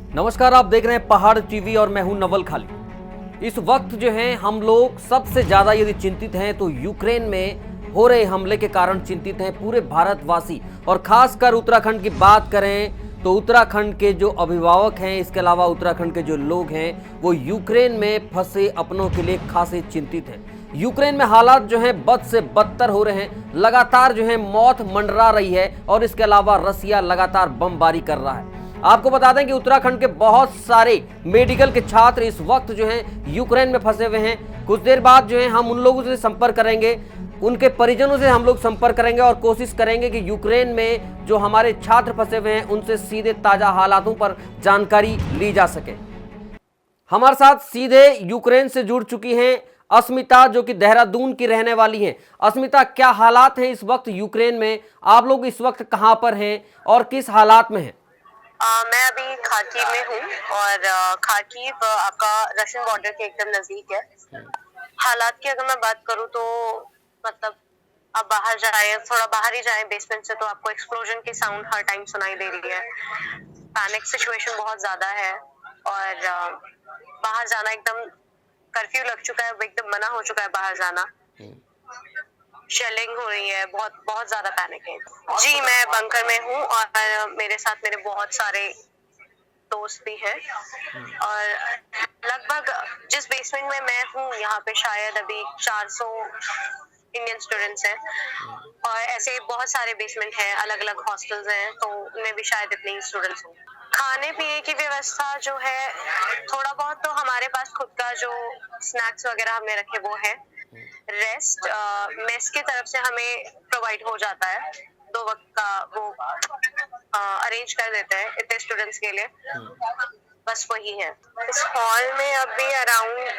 नमस्कार, आप देख रहे हैं पहाड़ टीवी और मैं हूं नवल खाली। इस वक्त जो है हम लोग सबसे ज्यादा यदि चिंतित हैं तो यूक्रेन में हो रहे हमले के कारण चिंतित हैं पूरे भारतवासी। और खासकर उत्तराखंड की बात करें तो उत्तराखंड के जो अभिभावक हैं, इसके अलावा उत्तराखंड के जो लोग हैं, वो यूक्रेन में फंसे अपनों के लिए खासे चिंतित हैं। यूक्रेन में हालात जो है बद से बदतर हो रहे हैं, लगातार जो है मौत मंडरा रही है और इसके अलावा रसिया लगातार बमबारी कर रहा है। आपको बता दें कि उत्तराखंड के बहुत सारे मेडिकल के छात्र इस वक्त जो हैं यूक्रेन में फंसे हुए हैं। कुछ देर बाद जो है हम उन लोगों से संपर्क करेंगे, उनके परिजनों से हम लोग संपर्क करेंगे और कोशिश करेंगे कि यूक्रेन में जो हमारे छात्र फंसे हुए हैं उनसे सीधे ताजा हालातों पर जानकारी ली जा सके। हमारे साथ सीधे यूक्रेन से जुड़ चुकी हैं अस्मिता, जो कि देहरादून की रहने वाली हैं। अस्मिता, क्या हालात हैं इस वक्त यूक्रेन में? आप लोग इस वक्त कहां पर हैं और किस हालात में हैं? मैं अभी खार्किव में हूँ और खार्किव आपका रशियन बॉर्डर के एकदम नजदीक है। हालात की अगर मैं बात करूँ तो मतलब आप बाहर जाए, थोड़ा बाहर ही जाए बेसमेंट से, तो आपको एक्सप्लोजन की साउंड हर टाइम सुनाई दे रही है। पैनिक सिचुएशन बहुत ज्यादा है और बाहर जाना एकदम कर्फ्यू लग चुका है, एकदम मना हो चुका है बाहर जाना। शेलिंग हो रही है, बहुत बहुत ज्यादा पैनिक है। जी, मैं बंकर में हूँ और मेरे साथ मेरे बहुत सारे दोस्त भी हैं और लगभग जिस बेसमेंट में मैं हूँ यहाँ पे शायद अभी 400 इंडियन स्टूडेंट्स हैं और ऐसे बहुत सारे बेसमेंट हैं, अलग अलग हॉस्टल्स हैं, तो उनमें भी शायद इतने ही स्टूडेंट्स हों। खाने पीने की व्यवस्था जो है थोड़ा बहुत तो हमारे पास खुद का जो स्नैक्स वगैरह हमने रखे वो है। रेस्ट मेस की तरफ से हमें प्रोवाइड हो जाता है, 2 वक्त का वो अरेंज कर देते हैं इतने स्टूडेंट्स के लिए। बस वही है। इस हॉल में अभी अराउंड,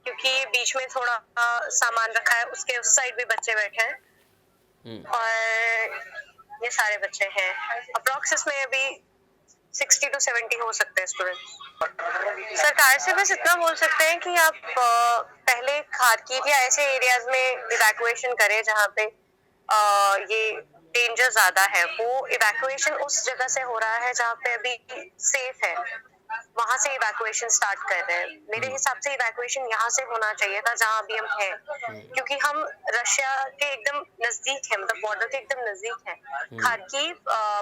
क्योंकि बीच में थोड़ा सामान रखा है, उसके उस साइड भी बच्चे बैठे हैं और ये सारे बच्चे हैं। अप्रोक्स में अभी 60 to 70 हो सकते हैं स्टूडेंट। सरकार से बस इतना बोल सकते हैं कि आप पहले खार्किव या ऐसे एरियाज में इवैक्यूएशन करें जहाँ पे ये डेंजर ज्यादा है। वो इवैक्यूएशन उस जगह से हो रहा है जहाँ पे अभी सेफ है, वहां से इवैक्यूएशन स्टार्ट कर रहे हैं। मेरे हिसाब से इवैक्यूएशन यहाँ से होना चाहिए था जहाँ अभी हम हैं, क्योंकि हम रशिया के एकदम नजदीक है, मतलब बॉर्डर के एकदम नजदीक है। खार्किव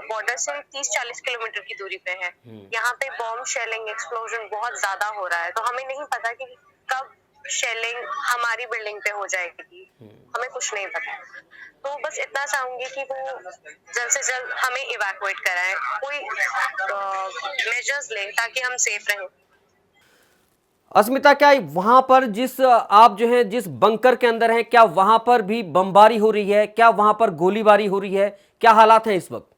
बॉर्डर से 30-40 किलोमीटर की दूरी पे है। यहाँ पे बॉम्ब शेलिंग एक्सप्लोजन बहुत ज्यादा हो रहा है, तो हमें नहीं पता कि कब शेलिंग हमारी बिल्डिंग पे हो जाएगी, हमें कुछ नहीं पता। तो बस इतना चाहूंगी कि वो जल्द से जल्द हमें इवैक्यूएट कराएं, कोई मेजर्स लें ताकि हम सेफ रहें। अस्मिता, क्या वहां पर जिस आप जो है जिस बंकर के अंदर हैं, क्या वहां पर भी बमबारी हो रही है? क्या वहां पर गोलीबारी हो रही है? क्या हालात हैं इस वक्त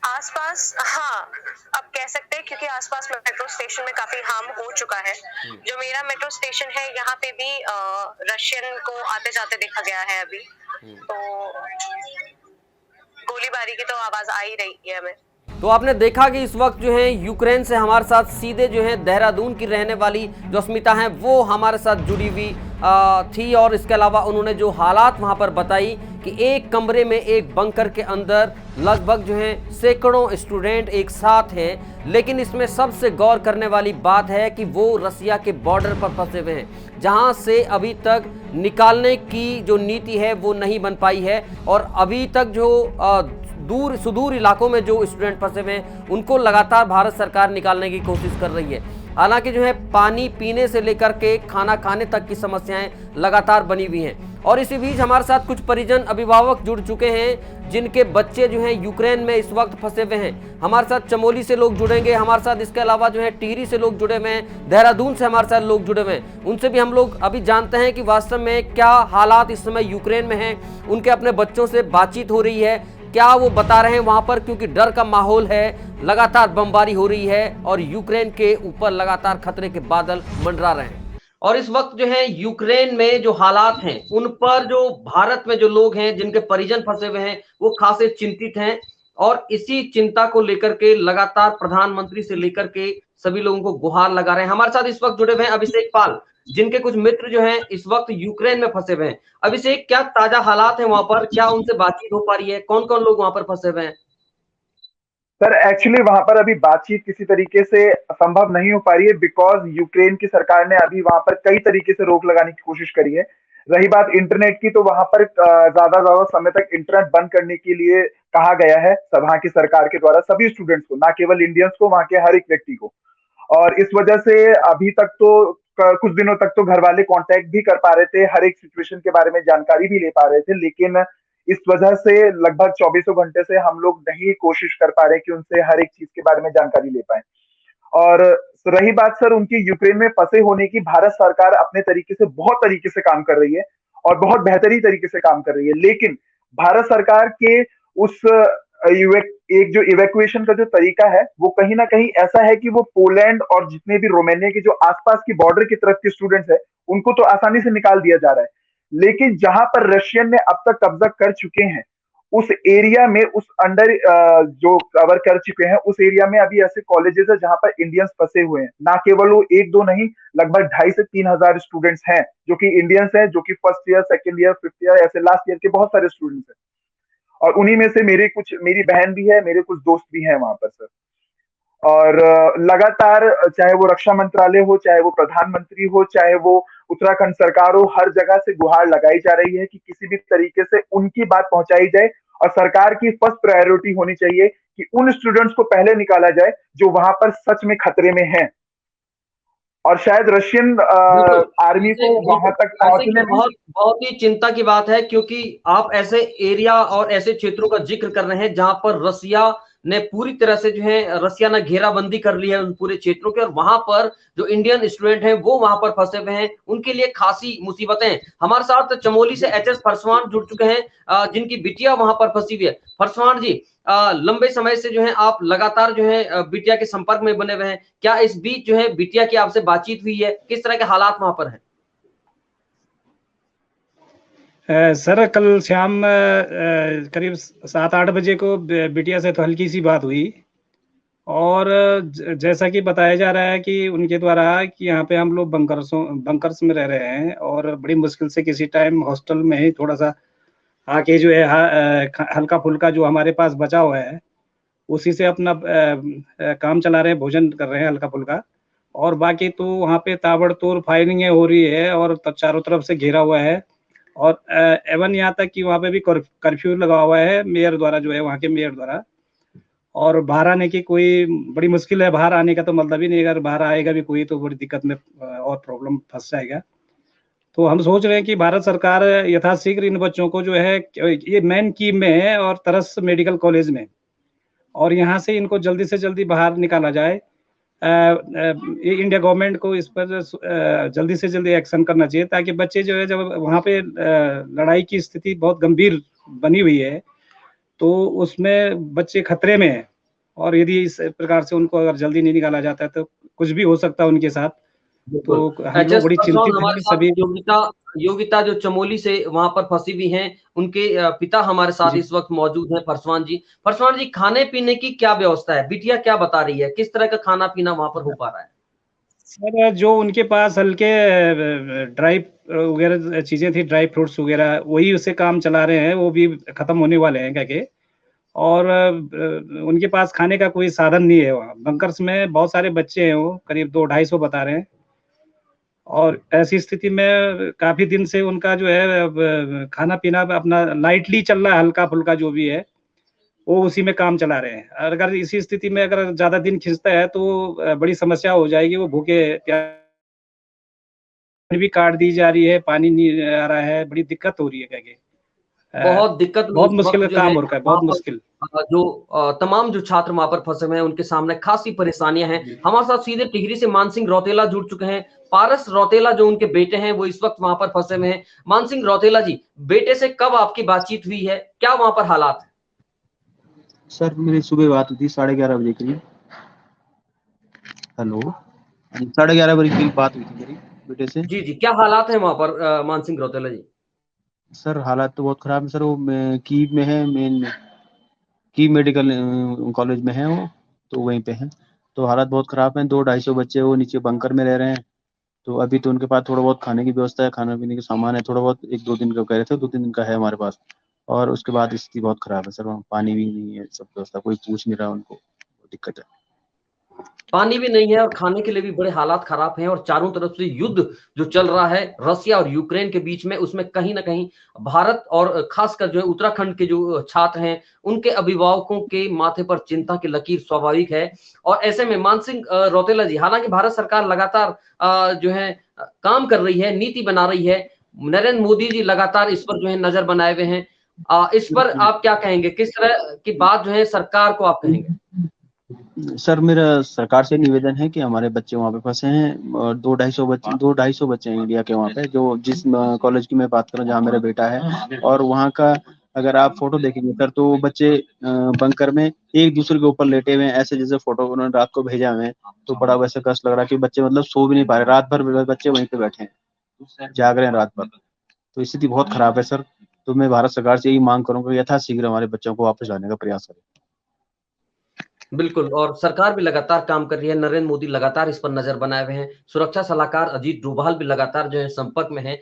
आसपास? हाँ, अब कह सकते हैं, क्योंकि आसपास मेट्रो स्टेशन में काफी हार्म हो चुका है। जो मेरा मेट्रो स्टेशन है यहाँ पे भी रशियन को आते जाते देखा गया है अभी, तो गोलीबारी की तो आवाज आ ही रही है हमें। तो आपने देखा कि इस वक्त जो है यूक्रेन से हमारे साथ सीधे जो है देहरादून की रहने वाली जो अस्मिता हैं वो हमारे साथ जुड़ी हुई थी और इसके अलावा उन्होंने जो हालात वहां पर बताई कि एक कमरे में एक बंकर के अंदर लगभग जो है सैकड़ों स्टूडेंट एक साथ हैं। लेकिन इसमें सबसे गौर करने वाली बात है कि वो रसिया के बॉर्डर पर फंसे हुए हैं, जहां से अभी तक निकालने की जो नीति है वो नहीं बन पाई है और अभी तक जो दूर सुदूर इलाकों में जो स्टूडेंट फंसे हुए हैं उनको लगातार भारत सरकार निकालने की कोशिश कर रही है। हालांकि जो है पानी पीने से लेकर के खाना खाने तक की समस्याएं लगातार बनी हुई हैं। और इसी बीच हमारे साथ कुछ परिजन अभिभावक जुड़ चुके हैं जिनके बच्चे जो हैं यूक्रेन में इस वक्त फंसे हुए हैं। हमारे साथ चमोली से लोग जुड़ेंगे हमारे साथ, इसके अलावा जो है टिहरी से लोग जुड़े हुए हैं, देहरादून से हमारे साथ लोग जुड़े हुए हैं। उनसे भी हम लोग अभी जानते हैं कि वास्तव में क्या हालात इस समय यूक्रेन में हैं। उनके अपने बच्चों से बातचीत हो रही है, क्या वो बता रहे हैं वहां पर, क्योंकि डर का माहौल है, लगातार बमबारी हो रही है और यूक्रेन के ऊपर लगातार खतरे के बादल मंडरा रहे हैं। और इस वक्त जो है यूक्रेन में जो हालात हैं उन पर जो भारत में जो लोग हैं जिनके परिजन फंसे हुए हैं वो खासे चिंतित हैं और इसी चिंता को लेकर के लगातार प्रधानमंत्री से लेकर के सभी लोगों को गुहार लगा रहे हैं। हमारे साथ इस वक्त जुड़े हुए हैं अभिषेक पाल, जिनके कुछ मित्र जो हैं इस वक्त यूक्रेन में फंसे हुए हैं। अभिषेक, क्या ताजा हालात हैं वहां पर? क्या उनसे बातचीत हो पा रही है? कौन कौन लोग वहां पर फंसे हुए हैं? सर एक्चुअली वहां पर अभी बातचीत किसी तरीके से संभव नहीं हो पा रही है, बिकॉज यूक्रेन की सरकार ने अभी वहां पर कई तरीके से रोक लगाने की कोशिश करी है। रही बात इंटरनेट की, तो वहां पर ज्यादा ज्यादा समय तक इंटरनेट बंद करने के लिए कहा गया है वहां की सरकार के द्वारा सभी स्टूडेंट्स को, ना केवल इंडियंस को, वहां के हर एक व्यक्ति को। और इस वजह से अभी तक तो कुछ दिनों तक तो घर वाले कांटेक्ट भी कर पा रहे थे, हर एक सिचुएशन के बारे में जानकारी भी ले पा रहे थे, लेकिन इस वजह से लगभग चौबीसों घंटे से हम लोग नहीं कोशिश कर पा रहे कि उनसे हर एक चीज के बारे में जानकारी ले पाए। और रही बात सर उनकी यूक्रेन में फंसे होने की, भारत सरकार अपने तरीके से बहुत तरीके से काम कर रही है और बहुत बेहतरीन तरीके से काम कर रही है, लेकिन भारत सरकार के उस एक जो इवैक्यूएशन का जो तरीका है वो कहीं ना कहीं ऐसा है कि वो पोलैंड और जितने भी रोमानिया के जो आसपास की बॉर्डर की तरफ के स्टूडेंट्स है उनको तो आसानी से निकाल दिया जा रहा है, लेकिन जहां पर रशियन ने अब तक कब्जा कर चुके हैं उस एरिया में, उस अंडर जो कवर कर चुके हैं उस एरिया में अभी ऐसे कॉलेजेस है जहां पर इंडियंस फंसे हुए हैं। ना केवल वो एक दो नहीं, लगभग 2,500 से 3,000 स्टूडेंट्स हैं जो कि इंडियंस हैं, जो कि first year, second year, fifth year, ऐसे लास्ट ईयर के बहुत सारे स्टूडेंट्स हैं। और उन्हीं में से मेरी बहन भी है, मेरे कुछ दोस्त भी हैं वहां पर सर। और लगातार चाहे वो रक्षा मंत्रालय हो, चाहे वो प्रधानमंत्री हो, चाहे वो उत्तराखंड सरकार हो, हर जगह से गुहार लगाई जा रही है कि किसी भी तरीके से उनकी बात पहुंचाई जाए। और सरकार की फर्स्ट प्रायोरिटी होनी चाहिए कि उन स्टूडेंट्स को पहले निकाला जाए जो वहां पर सच में खतरे में हैं। और शायद रशियन बिल्कुल। आर्मी ऐसे को वहां बिल्कुल, तक ऐसे पहुंचने की में। बहुत बहुत ही चिंता की बात है, क्योंकि आप ऐसे एरिया और ऐसे क्षेत्रों का जिक्र कर रहे हैं जहां पर रसिया ने पूरी तरह से जो है, रसिया ने घेराबंदी कर ली है उन पूरे क्षेत्रों के, और वहां पर जो इंडियन स्टूडेंट हैं वो वहां पर फंसे हुए हैं, उनके लिए खासी मुसीबतें हैं। हमारे साथ चमोली से एचएस फरसवान जुड़ चुके हैं, जिनकी बिटिया वहां पर फंसी हुई है। फरसवान जी, लंबे समय से जो है आप लगातार जो है बिटिया के संपर्क में बने हुए हैं, क्या इस बीच जो है बिटिया की आपसे बातचीत हुई है? किस तरह के हालात वहां पर हैं? सर कल शाम करीब 7-8 बजे को बिटिया से तो हल्की सी बात हुई, और जैसा कि बताया जा रहा है कि उनके द्वारा कि यहाँ पे हम लोग बंकर्स में रह रहे हैं और बड़ी मुश्किल से किसी टाइम हॉस्टल में ही थोड़ा सा आके जो है हल्का फुल्का जो हमारे पास बचा हुआ है उसी से अपना काम चला रहे हैं, भोजन कर रहे हैं हल्का फुल्का। और बाकी तो वहाँ पे ताबड़तोड़ फायरिंगें हो रही है और चारों तरफ से घेरा हुआ है, और एवन यहाँ तक कि वहाँ पे भी कर्फ्यू लगा हुआ है मेयर द्वारा, जो है वहाँ के मेयर द्वारा। और बाहर आने की कोई बड़ी मुश्किल है, बाहर आने का तो मतलब ही नहीं, अगर बाहर आएगा भी कोई तो बड़ी दिक्कत में और प्रॉब्लम फंस जाएगा। तो हम सोच रहे हैं कि भारत सरकार यथाशीघ्र इन बच्चों को जो है, ये मेन कीव में है और तरस मेडिकल कॉलेज में, और यहाँ से इनको जल्दी से जल्दी बाहर निकाला जाए। ये इंडिया गवर्नमेंट को इस पर जल्दी से जल्दी एक्शन करना चाहिए, ताकि बच्चे जो है, जब वहाँ पे लड़ाई की स्थिति बहुत गंभीर बनी हुई है तो उसमें बच्चे खतरे में हैं, और यदि इस प्रकार से उनको अगर जल्दी नहीं निकाला जाता है तो कुछ भी हो सकता है उनके साथ। तो हम लोग बड़ी चिंतित हमारे हैं साथ सभी। योगिता योगिता जो चमोली से वहां पर फंसी हुई हैं, उनके पिता हमारे साथ जी इस वक्त मौजूद हैं, फरसवान जी। फरसवान जी, खाने पीने की क्या व्यवस्था है? बिटिया क्या बता रही है, किस तरह का खाना पीना वहां पर हो पा रहा है? सर, जो उनके पास हल्के ड्राई वगैरह चीजें थी, ड्राई फ्रूट्स वगैरह, वही उससे काम चला रहे हैं, वो भी खत्म होने वाले हैं क्या। और उनके पास खाने का कोई साधन नहीं है। वहाँ बंकर्स में बहुत सारे बच्चे हैं, वो करीब 200-250 बता रहे हैं, और ऐसी स्थिति में काफी दिन से उनका जो है खाना पीना अपना लाइटली चल रहा है, हल्का फुल्का जो भी है वो उसी में काम चला रहे हैं। अगर इसी स्थिति में अगर ज्यादा दिन खिंचता है तो बड़ी समस्या हो जाएगी। वो भूखे भी काट दी जा रही है, पानी नहीं आ रहा है, बड़ी दिक्कत हो रही है क्या। बहुत दिक्कत में बहुत इस मुश्किल वक्त जो है काम हो रहा है, वहां बहुत पर मुश्किल। जो तमाम जो छात्र वहां पर फंसे हुए हैं उनके सामने खासी परेशानियां हैं। हमारे साथ सीधे टिहरी से मान सिंह रौतेला जुड़ चुके हैं। पारस रौतेला जो उनके बेटे हैं वो इस वक्त वहां पर फंसे हुए हैं। मान सिंह रौतेला जी, बेटे से कब आपकी बातचीत हुई है, क्या वहां पर हालात है? सर मेरी सुबह बात हुई थी 11:30 बजे करीब। हेलो, 11:30 बजे करीब बात हुई थी मेरी बेटे से। जी जी, क्या हालात है वहां पर मान सिंह रौतेला जी? सर हालात तो बहुत खराब है सर। वो कीव में है, मेन कीव मेडिकल कॉलेज में है वो, तो वहीं पे है। तो हालात बहुत खराब हैं। 200-250 बच्चे वो नीचे बंकर में रह रहे हैं। तो अभी तो उनके पास थोड़ा बहुत खाने की व्यवस्था है, खाने पीने के सामान है थोड़ा बहुत, 1-2 दिन का कह रहे थे, 2-3 दिन का है हमारे पास। और उसके बाद स्थिति बहुत खराब है सर, वहाँ पानी भी नहीं है, सब व्यवस्था कोई पूछ नहीं रहा उनको। दिक्कत है। पानी भी नहीं है और खाने के लिए भी बड़े हालात खराब हैं और चारों तरफ से युद्ध जो चल रहा है रसिया और यूक्रेन के बीच में, उसमें कहीं ना कहीं भारत और खासकर जो है उत्तराखंड के जो छात्र हैं उनके अभिभावकों के माथे पर चिंता की लकीर स्वाभाविक है। और ऐसे में मान सिंह रौतेला जी, हालांकि भारत सरकार लगातार जो है काम कर रही है, नीति बना रही है, नरेंद्र मोदी जी लगातार इस पर जो है नजर बनाए हुए हैं, इस पर आप क्या कहेंगे, किस तरह की बात जो है सरकार को आप कहेंगे? सर मेरा सरकार से निवेदन है कि हमारे बच्चे वहाँ पे फंसे हैं और 200-250 बच्चे हैं इंडिया के वहाँ पे, जो जिस कॉलेज की मैं बात कर रहा हूँ जहाँ मेरा बेटा है, और वहाँ का अगर आप फोटो देखेंगे सर तो बच्चे बंकर में एक दूसरे के ऊपर लेटे हुए हैं, ऐसे जैसे फोटो उन्होंने रात को भेजा हुए हैं, तो बड़ा वैसे कष्ट लग रहा है कि बच्चे मतलब सो भी नहीं पा रहे, रात भर बच्चे वहीं पे बैठे हैं, जाग रहे हैं रात भर। तो स्थिति बहुत खराब है सर। तो मैं भारत सरकार से यही मांग करूंगा यथाशीघ्र हमारे बच्चों को वापस लाने का प्रयास करें। बिल्कुल, और सरकार भी लगातार काम कर रही है, नरेंद्र मोदी लगातार इस पर नजर बनाए हुए हैं, सुरक्षा सलाहकार अजीत डोभाल भी लगातार जो है संपर्क में हैं।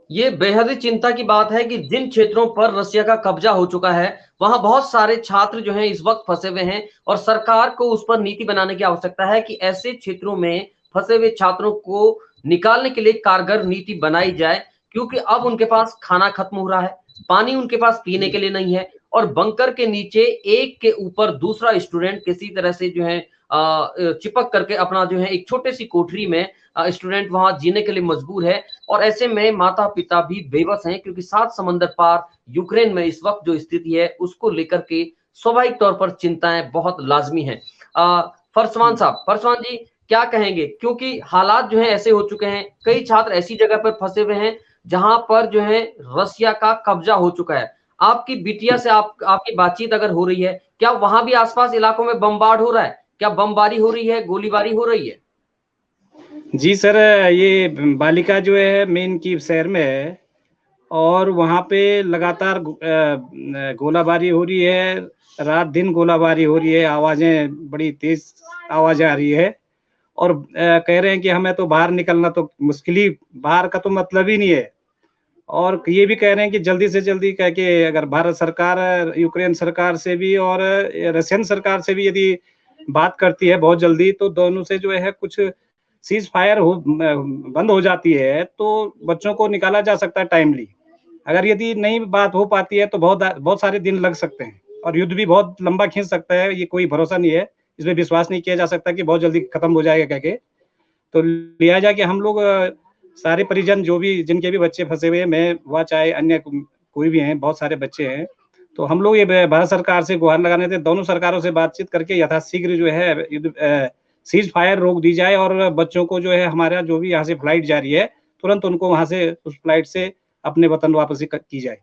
ये बेहद ही चिंता की बात है कि जिन क्षेत्रों पर रसिया का कब्जा हो चुका है वहां बहुत सारे छात्र जो हैं इस वक्त फंसे हुए हैं और सरकार को उस पर नीति बनाने की आवश्यकता है कि ऐसे क्षेत्रों में फंसे हुए छात्रों को निकालने के लिए कारगर नीति बनाई जाए, क्योंकि अब उनके पास खाना खत्म हो रहा है, पानी उनके पास पीने के लिए नहीं है और बंकर के नीचे एक के ऊपर दूसरा स्टूडेंट किसी तरह से जो है चिपक करके अपना जो है एक छोटे सी कोठरी में स्टूडेंट वहां जीने के लिए मजबूर है। और ऐसे में माता पिता भी बेबस हैं, क्योंकि 7 समंदर पार यूक्रेन में इस वक्त जो स्थिति है उसको लेकर के स्वाभाविक तौर पर चिंताएं बहुत लाजमी हैं। फरसवान साहब, फरसवान जी क्या कहेंगे, क्योंकि हालात जो है ऐसे हो चुके हैं, कई छात्र ऐसी जगह पर फंसे हुए हैं जहां पर जो है रसिया का कब्जा हो चुका है। आपकी बिटिया से आपकी बातचीत अगर हो रही है, क्या वहां भी आसपास इलाकों में बमबार्ड हो रहा है, क्या बमबारी हो रही है, गोलीबारी हो रही है? जी सर, ये बालिका जो है मेन कीव शहर में है और वहाँ पे लगातार गोलाबारी हो रही है, रात दिन गोलाबारी हो रही है, आवाजें बड़ी तेज आवाज आ रही है और कह रहे हैं कि हमें तो बाहर निकलना तो मुश्किल ही, बाहर का तो मतलब ही नहीं है। और ये भी कह रहे हैं कि जल्दी से जल्दी कह के अगर भारत सरकार यूक्रेन सरकार से भी और रशियन सरकार से भी यदि बात करती है बहुत जल्दी, तो दोनों से जो है कुछ सीज फायर बंद हो जाती है तो बच्चों को निकाला जा सकता है टाइमली। अगर यदि नहीं बात हो पाती है तो बहुत सारे दिन लग सकते हैं और युद्ध भी बहुत लंबा खींच सकता है, ये कोई भरोसा नहीं है, इसमें विश्वास नहीं किया जा सकता कि बहुत जल्दी खत्म हो जाएगा कह के। तो लिहाजा कि हम लोग सारे परिजन जो भी जिनके भी बच्चे फंसे हुए हैं, मैं हुआ चाहे अन्य कोई भी हैं, बहुत सारे बच्चे हैं, तो हम लोग ये भारत सरकार से गुहार लगाने थे, दोनों सरकारों से बातचीत करके यथाशीघ्र जो है सीज फायर रोक दी जाए और बच्चों को जो है हमारा जो भी यहाँ से फ्लाइट जा रही है तुरंत उनको वहां से उस फ्लाइट से अपने वतन वापसी की जाए।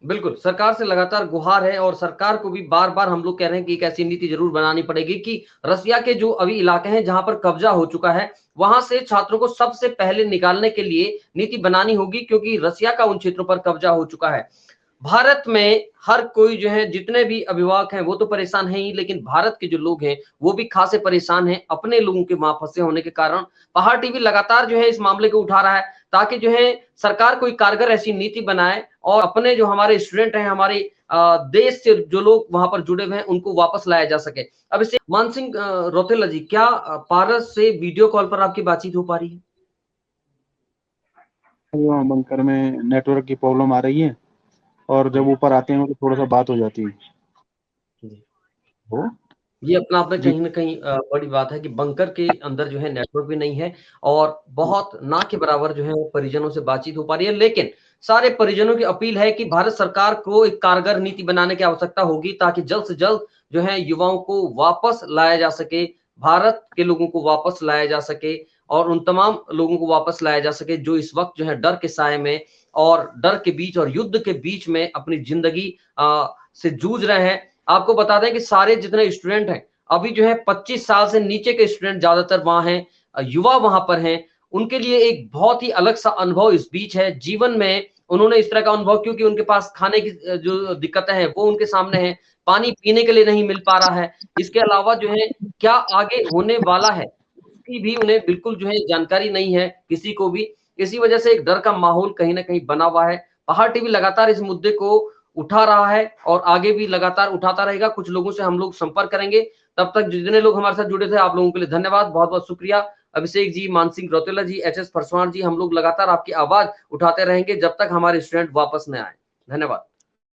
बिल्कुल, सरकार से लगातार गुहार है और सरकार को भी बार बार हम लोग कह रहे हैं कि एक ऐसी नीति जरूर बनानी पड़ेगी कि रसिया के जो अभी इलाके हैं जहां पर कब्जा हो चुका है वहां से छात्रों को सबसे पहले निकालने के लिए नीति बनानी होगी, क्योंकि रसिया का उन क्षेत्रों पर कब्जा हो चुका है। भारत में हर कोई जो है, जितने भी अभिभावक हैं वो तो परेशान हैं ही, लेकिन भारत के जो लोग हैं वो भी खासे परेशान हैं अपने लोगों के वहां फंसे होने के कारण। पहाड़ टीवी लगातार जो है इस मामले को उठा रहा है ताकि जो है सरकार कोई कारगर ऐसी नीति बनाए और अपने जो हमारे स्टूडेंट हैं, हमारे देश से जो लोग वहां पर जुड़े हुए हैं उनको वापस लाया जा सके। अब इसे मान सिंह रौतेला जी, क्या पारस से वीडियो कॉल पर आपकी बातचीत हो पा रही है? बंकर में नेटवर्क की प्रॉब्लम आ रही है और जब ऊपर आते हैं तो थोड़ा सा बात हो जाती है। हो ये अपना आप में कहीं ना कहीं बड़ी बात है कि बंकर के अंदर जो है नेटवर्क भी नहीं है और बहुत ना के बराबर जो है वो परिजनों से बातचीत हो पा रही है। लेकिन सारे परिजनों की अपील है कि भारत सरकार को एक कारगर नीति बनाने की आवश्यकता होगी ताकि जल्द से जल्द जो है युवाओं को वापस लाया जा सके, भारत के लोगों को वापस लाया जा सके और उन तमाम लोगों को वापस लाया जा सके जो इस वक्त जो है डर के साए में और डर के बीच और युद्ध के बीच में अपनी जिंदगी से जूझ रहे हैं। आपको बता दें कि सारे जितने स्टूडेंट हैं अभी जो है 25 साल से नीचे के स्टूडेंट ज्यादातर वहां हैं, युवा वहां पर हैं, उनके लिए एक बहुत ही अलग सा अनुभव इस बीच है। जीवन में उन्होंने इस तरह का अनुभव, क्योंकि उनके पास खाने की जो दिक्कतें हैं वो उनके सामने है, पानी पीने के लिए नहीं मिल पा रहा है, इसके अलावा जो है क्या आगे होने वाला है उसकी भी उन्हें बिल्कुल जो है जानकारी नहीं है किसी को भी। इसी वजह से एक डर का माहौल कहीं ना कहीं बना हुआ है। पहाड़ टीवी लगातार इस मुद्दे को उठा रहा है और आगे भी लगातार उठाता रहेगा। कुछ लोगों से हम लोग संपर्क करेंगे। तब तक जितने लोग हमारे साथ जुड़े थे, आप लोगों के लिए धन्यवाद, बहुत बहुत शुक्रिया। अभिषेक जी, मानसिंह रौतेला जी, एच एस परसवान जी, हम लोग लगातार आपकी आवाज उठाते रहेंगे जब तक हमारे स्टूडेंट वापस न आए। धन्यवाद।